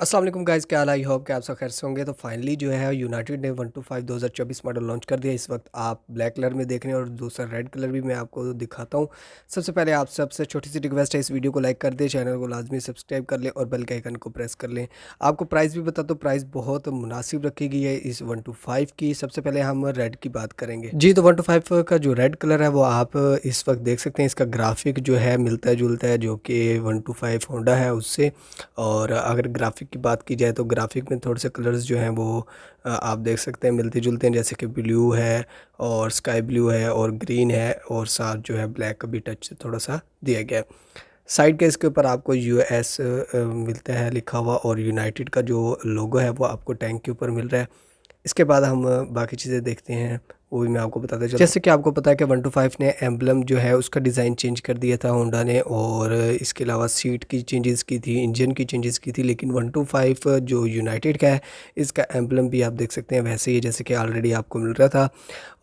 अस्सलाम वालेकुम गाइस, क्या हाल है? आई होप कि आप सब खैर से होंगे। तो फाइनली जो है यूनाइटेड ने 125 2024 मॉडल लॉन्च कर दिया। इस वक्त आप ब्लैक कलर में देख रहे हैं और दूसरा रेड कलर भी मैं आपको दिखाता हूं। सबसे पहले आप सबसे छोटी सी रिक्वेस्ट है, इस वीडियो को लाइक कर दें, चैनल को लाजमी सब्सक्राइब कर लें और बेल के आइकन को प्रेस कर लें। आपको प्राइस भी बता दो, प्राइस बहुत मुनासिब रखी गई है इस 125 की। सबसे पहले हम रेड की बात करेंगे जी। तो 125 का जो रेड कलर है वो आप इस वक्त देख सकते हैं। इसका ग्राफिक जो है मिलता है जुलता है जो कि 125 होंडा है उससे। और अगर ग्राफिक की बात की जाए तो ग्राफिक में थोड़े से कलर्स जो हैं वो आप देख सकते हैं मिलते जुलते हैं, जैसे कि ब्लू है और स्काई ब्लू है और ग्रीन है और साथ जो है ब्लैक का भी टच थोड़ा सा दिया गया है। साइड के इसके ऊपर आपको यूएस मिलता है लिखा हुआ और यूनाइटेड का जो लोगो है वो आपको टैंक के ऊपर मिल रहा है। इसके बाद हम बाकी चीज़ें देखते हैं, वो भी मैं आपको बताते चलूँ। जैसे कि आपको पता है कि 125 ने एम्बलम जो है उसका डिज़ाइन चेंज कर दिया था होंडा ने, और इसके अलावा सीट की चेंजेस की थी, इंजन की चेंजेस की थी। लेकिन 125 जो यूनाइटेड का है इसका एम्बलम भी आप देख सकते हैं वैसे ही जैसे कि ऑलरेडी आपको मिल रहा था।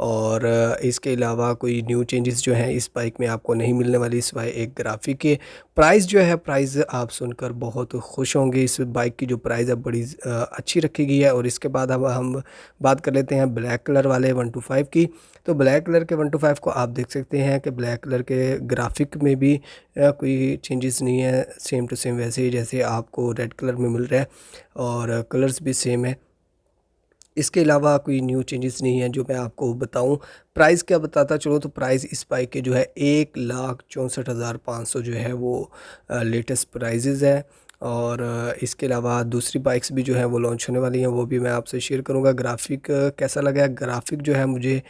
और इसके अलावा कोई न्यू चेंजेस जो हैं इस बाइक में आपको नहीं मिलने वाली सिवाय एक ग्राफिक के। प्राइस जो है, प्राइस आप सुनकर बहुत खुश होंगे। इस बाइक की जो प्राइस है बड़ी अच्छी रखी गई है। और इसके बाद अब हम बात कर लेते हैं ब्लैक कलर वाले 125 की। तो ब्लैक कलर के 125 को आप देख सकते हैं कि ब्लैक कलर के ग्राफिक में भी कोई चेंजेस नहीं है, सेम टू सेम वैसे ही जैसे आपको रेड कलर में मिल रहा है और कलर्स भी सेम है। इसके अलावा कोई न्यू चेंजेस नहीं है जो मैं आपको बताऊं। प्राइस क्या बताता चलो, तो प्राइस इस बाइक के जो है 1,64,500 जो है वो लेटेस्ट प्राइजेज़ है। और इसके अलावा दूसरी बाइक्स भी जो है वो लॉन्च होने वाली हैं, वो भी मैं आपसे शेयर करूंगा। ग्राफिक कैसा लगा है? ग्राफिक जो है मुझे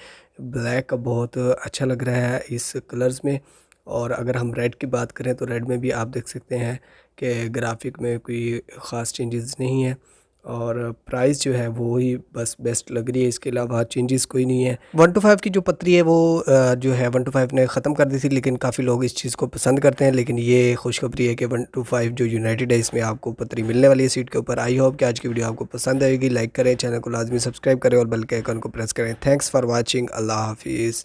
ब्लैक का बहुत अच्छा लग रहा है इस कलर्स में। और अगर हम रेड की बात करें तो रेड में भी आप देख सकते हैं कि ग्राफिक में कोई ख़ास चेंजेस नहीं है और प्राइस जो है वो ही बस बेस्ट लग रही है। इसके अलावा चेंजेस कोई नहीं है। 125 की जो पतरी है वो जो है 125 ने ख़त्म कर दी थी, लेकिन काफ़ी लोग इस चीज़ को पसंद करते हैं। लेकिन ये खुशखबरी है कि 125 जो यूनाइटेड है इसमें आपको पतरी मिलने वाली है सीट के ऊपर। आई होप कि आज की वीडियो आपको पसंद आएगी। लाइक करें, चैनल को लाजमी सब्सक्राइब करें और बेल के आइकन को प्रेस करें। Thanks for watching. अल्लाह हाफिज़।